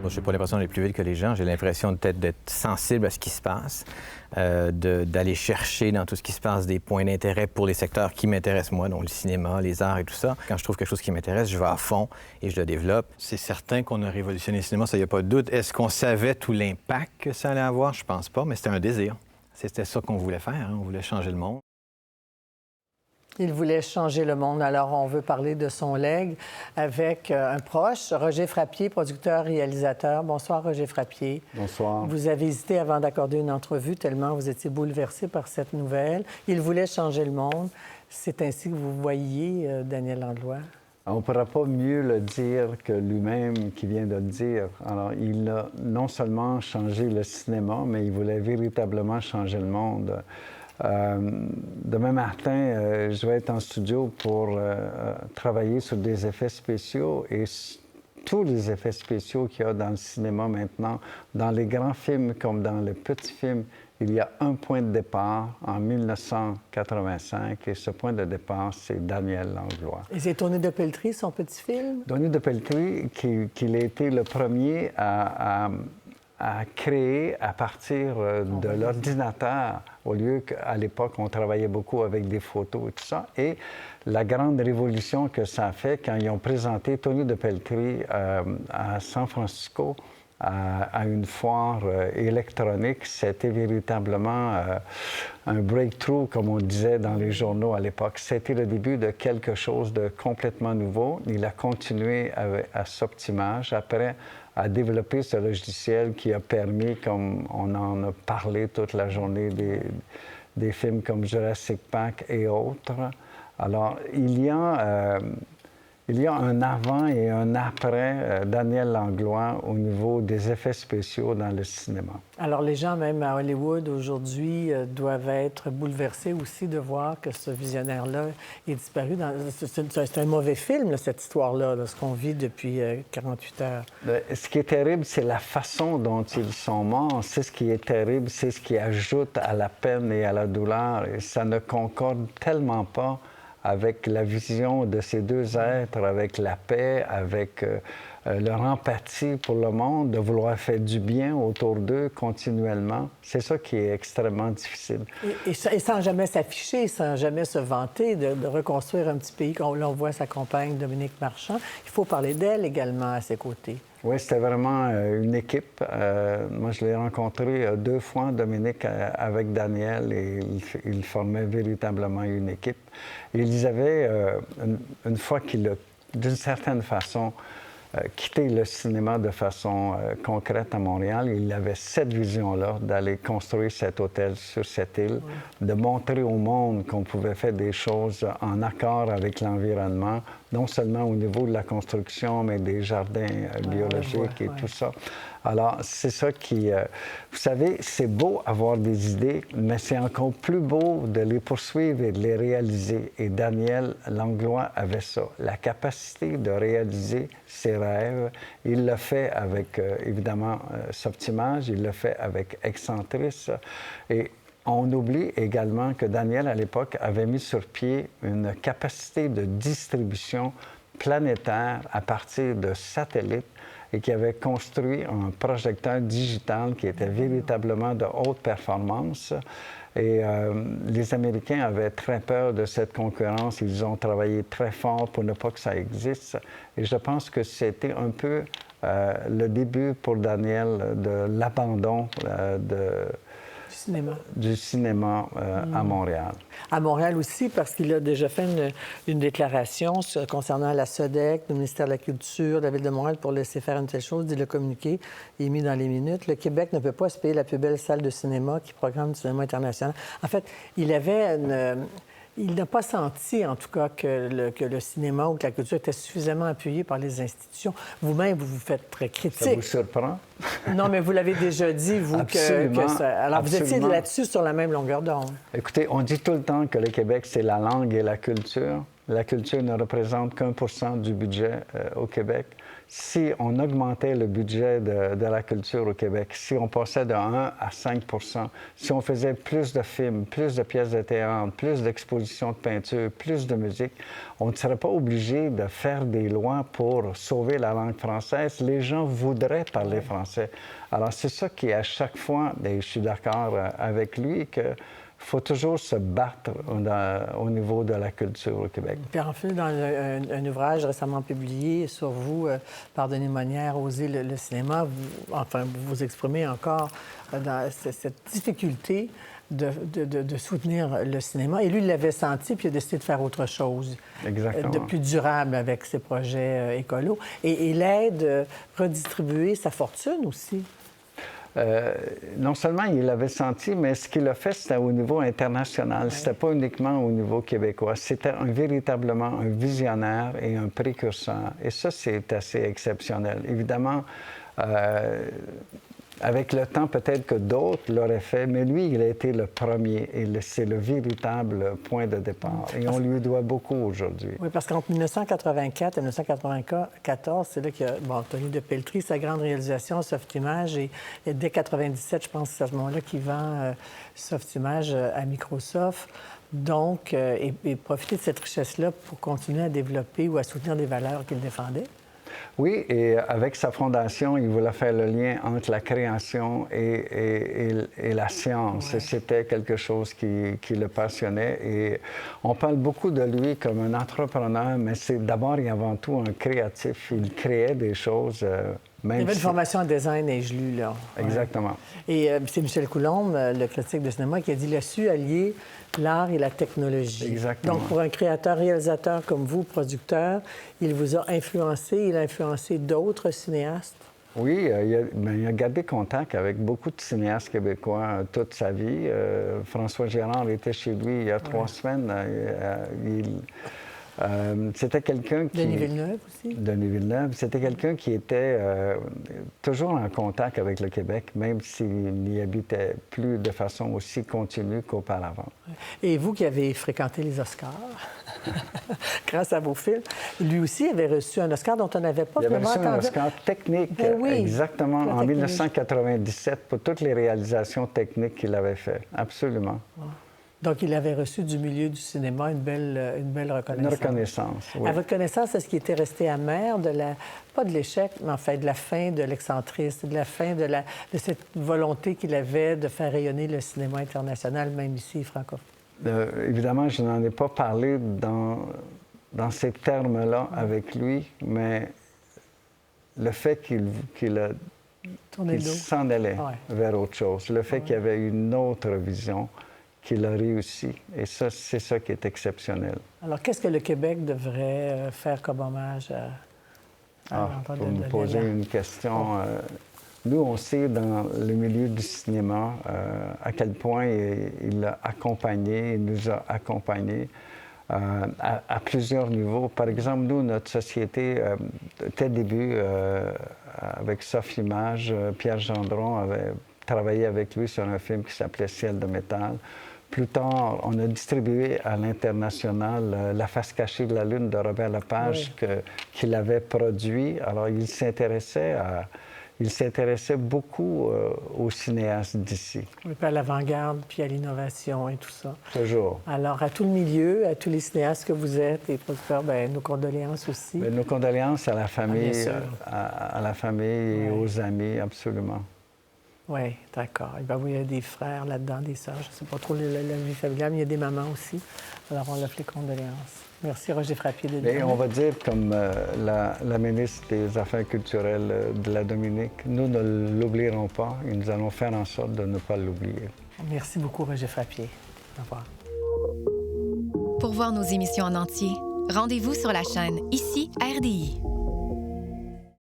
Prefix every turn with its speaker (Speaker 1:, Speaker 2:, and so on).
Speaker 1: Moi, je n'ai pas l'impression d'aller plus vite que les gens. J'ai l'impression peut-être d'être sensible à ce qui se passe, d'aller chercher dans tout ce qui se passe des points d'intérêt pour les secteurs qui m'intéressent moi, donc le cinéma, les arts et tout ça. Quand je trouve quelque chose qui m'intéresse, je vais à fond et je le développe. C'est certain qu'on a révolutionné le cinéma, ça, il n'y a pas de doute. Est-ce qu'on savait tout l'impact que ça allait avoir? Je pense pas, mais c'était un désir. C'était ça qu'on voulait faire, hein? On voulait changer le monde.
Speaker 2: Il voulait changer le monde. Alors, on veut parler de son legs avec un proche, Roger Frappier, producteur-réalisateur. Bonsoir, Roger Frappier.
Speaker 3: Bonsoir.
Speaker 2: Vous avez hésité avant d'accorder une entrevue tellement vous étiez bouleversé par cette nouvelle. Il voulait changer le monde. C'est ainsi que vous voyez Daniel Langlois?
Speaker 3: On ne pourra pas mieux le dire que lui-même qui vient de le dire. Alors, il a non seulement changé le cinéma, mais il voulait véritablement changer le monde. Demain matin, je vais être en studio pour travailler sur des effets spéciaux et tous les effets spéciaux qu'il y a dans le cinéma maintenant, dans les grands films comme dans les petits films, il y a un point de départ en 1985 et ce point de départ, c'est Daniel Langlois.
Speaker 2: Et c'est Tony de Pelletry, son petit film?
Speaker 3: Tony de Pelletry, qu'il a été le premier à créer à partir de l'ordinateur, au lieu qu'à l'époque, on travaillait beaucoup avec des photos et tout ça. Et la grande révolution que ça a fait quand ils ont présenté Tony de Pelletry à San Francisco, à une foire électronique, c'était véritablement un breakthrough, comme on disait dans les journaux à l'époque. C'était le début de quelque chose de complètement nouveau. Il a continué à Soptimage. Après, à développer ce logiciel qui a permis, comme on en a parlé toute la journée, des films comme Jurassic Park et autres. Alors, il y a un avant et un après Daniel Langlois au niveau des effets spéciaux dans le cinéma.
Speaker 2: Alors, les gens, même à Hollywood, aujourd'hui, doivent être bouleversés aussi de voir que ce visionnaire-là est disparu. C'est un mauvais film, là, cette histoire-là, ce qu'on vit depuis 48 heures.
Speaker 3: Ce qui est terrible, c'est la façon dont ils sont morts. C'est ce qui est terrible, c'est ce qui ajoute à la peine et à la douleur. Et ça ne concorde tellement pas avec la vision de ces deux êtres, avec la paix, avec leur empathie pour le monde, de vouloir faire du bien autour d'eux continuellement. C'est ça qui est extrêmement difficile.
Speaker 2: Et sans jamais s'afficher, sans jamais se vanter de reconstruire un petit pays. Là, on voit sa compagne, Dominique Marchand. Il faut parler d'elle également à ses côtés.
Speaker 3: Oui, c'était vraiment une équipe. Moi, je l'ai rencontré 2 fois, Dominique, avec Daniel, et ils formaient véritablement une équipe. Et ils avaient, une fois qu'il a, d'une certaine façon, quitté le cinéma de façon concrète à Montréal, il avait cette vision-là d'aller construire cet hôtel sur cette île, de montrer au monde qu'on pouvait faire des choses en accord avec l'environnement, non seulement au niveau de la construction, mais des jardins biologiques et tout ça. Alors, c'est ça qui... vous savez, c'est beau avoir des idées, mais c'est encore plus beau de les poursuivre et de les réaliser. Et Daniel Langlois avait ça, la capacité de réaliser ses rêves. Il l'a fait avec, évidemment, Soptimage, il l'a fait avec Excentris. Et on oublie également que Daniel, à l'époque, avait mis sur pied une capacité de distribution planétaire à partir de satellites et qui avait construit un projecteur digital qui était véritablement de haute performance. Et les Américains avaient très peur de cette concurrence. Ils ont travaillé très fort pour ne pas que ça existe. Et je pense que c'était un peu le début pour Daniel de l'abandon du cinéma à Montréal.
Speaker 2: À Montréal aussi, parce qu'il a déjà fait une déclaration concernant la SODEC, le ministère de la Culture, la Ville de Montréal, pour laisser faire une telle chose, dit le communiqué, il est mis dans les minutes. Le Québec ne peut pas se payer la plus belle salle de cinéma qui programme du cinéma international. En fait, il avait il n'a pas senti, en tout cas, que le cinéma ou que la culture était suffisamment appuyé par les institutions. Vous-même, vous vous faites très critique.
Speaker 3: Ça vous surprend?
Speaker 2: Non, mais vous l'avez déjà dit, vous,
Speaker 3: absolument,
Speaker 2: que ça... Alors,
Speaker 3: absolument.
Speaker 2: Vous étiez là-dessus sur la même longueur d'onde.
Speaker 3: Écoutez, on dit tout le temps que le Québec, c'est la langue et la culture. La culture ne représente qu'1% du budget au Québec. si on augmentait le budget de la culture au Québec, si on passait de 1 à 5 si on faisait plus de films, plus de pièces de théâtre, plus d'expositions de peinture, plus de musique, on ne serait pas obligé de faire des lois pour sauver la langue française. Les gens voudraient parler français. Alors, c'est ça qui, à chaque fois, et je suis d'accord avec lui, que il faut toujours se battre au niveau de la culture au Québec.
Speaker 2: Pierre Amphi, dans un ouvrage récemment publié sur vous, Pardonnez-moi, Oser le cinéma, vous exprimez encore dans cette difficulté de soutenir le cinéma. Et lui, il l'avait senti, puis il a décidé de faire autre chose.
Speaker 3: Exactement.
Speaker 2: De plus durable avec ses projets écolos. Et l'aide, redistribuer sa fortune aussi.
Speaker 3: Non seulement il l'avait senti, mais ce qu'il a fait, c'était au niveau international. Ouais. C'était pas uniquement au niveau québécois. C'était véritablement un visionnaire et un précurseur. Et ça, c'est assez exceptionnel. Évidemment, avec le temps, peut-être que d'autres l'auraient fait, mais lui, il a été le premier et c'est le véritable point de départ. Et on lui doit beaucoup aujourd'hui.
Speaker 2: Oui, parce qu'entre 1984 et 1994, c'est là qu'il y a Tony de Pelletry, sa grande réalisation, Softimage, et dès 1997, je pense que c'est à ce moment-là qu'il vend Softimage à Microsoft. Donc, et profiter de cette richesse-là pour continuer à développer ou à soutenir des valeurs qu'il défendait.
Speaker 3: Oui, et avec sa fondation, il voulait faire le lien entre la création et la science. Ouais. C'était quelque chose qui le passionnait. Et on parle beaucoup de lui comme un entrepreneur, mais c'est d'abord et avant tout un créatif. Il créait des choses.
Speaker 2: Il y avait une formation en design et je l'ai lu, là.
Speaker 3: Exactement.
Speaker 2: Ouais. Et c'est Michel Coulombe, le critique de cinéma, qui a dit « Il a su allier l'art et la technologie ».
Speaker 3: Exactement.
Speaker 2: Donc, pour un créateur-réalisateur comme vous, producteur, il vous a influencé, il a influencé d'autres cinéastes?
Speaker 3: Oui, il a gardé contact avec beaucoup de cinéastes québécois toute sa vie. François Gérard était chez lui il y a 3 semaines. C'était quelqu'un qui...
Speaker 2: Denis Villeneuve aussi.
Speaker 3: Denis Villeneuve. C'était quelqu'un qui était toujours en contact avec le Québec, même s'il n'y habitait plus de façon aussi continue qu'auparavant.
Speaker 2: Et vous qui avez fréquenté les Oscars, grâce à vos films, lui aussi avait reçu un Oscar dont on n'avait pas vraiment entendu.
Speaker 3: Il avait reçu un Oscar technique,
Speaker 2: oui,
Speaker 3: exactement, en 1997, pour toutes les réalisations techniques qu'il avait faites. Absolument.
Speaker 2: Ouais. Donc, il avait reçu du milieu du cinéma une belle reconnaissance.
Speaker 3: Une reconnaissance, oui.
Speaker 2: À votre connaissance, est-ce qu'il était resté amer pas de l'échec, mais en fait de la fin de l'excentrisme, de la fin de cette volonté qu'il avait de faire rayonner le cinéma international, même ici, francophone?
Speaker 3: Évidemment, je n'en ai pas parlé dans ces termes-là avec lui, mais le fait qu'il s'en allait vers autre chose, le fait qu'il y avait une autre vision, qu'il a réussi. Et ça, c'est ça qui est exceptionnel.
Speaker 2: Alors, qu'est-ce que le Québec devrait faire comme hommage à
Speaker 3: Vous me posez une question. Nous, on sait dans le milieu du cinéma à quel point il a accompagné, il nous a accompagnés à plusieurs niveaux. Par exemple, nous, notre société, dès le début, avec Sofimage, Pierre Gendron avait travaillé avec lui sur un film qui s'appelait Ciel de métal. Plus tard, on a distribué à l'international La face cachée de la Lune de Robert Lepage qu'il avait produit. Alors, il s'intéressait beaucoup aux cinéastes d'ici.
Speaker 2: Oui, puis à l'avant-garde, puis à l'innovation et tout ça.
Speaker 3: Toujours.
Speaker 2: Alors, à tout le milieu, à tous les cinéastes que vous êtes et producteurs, bien, nos condoléances aussi.
Speaker 3: Bien, nos condoléances à la famille, à la famille et aux amis, absolument.
Speaker 2: Oui, d'accord. Ben oui, il y a des frères là-dedans, des sœurs. Je ne sais pas trop la vie familiale, mais il y a des mamans aussi. Alors, on leur fait condoléances. Merci, Roger Frappier.
Speaker 3: Et on va dire, comme la ministre des Affaires culturelles de la Dominique, nous ne l'oublierons pas et nous allons faire en sorte de ne pas l'oublier.
Speaker 2: Merci beaucoup, Roger Frappier. Au revoir.
Speaker 4: Pour voir nos émissions en entier, rendez-vous sur la chaîne Ici RDI.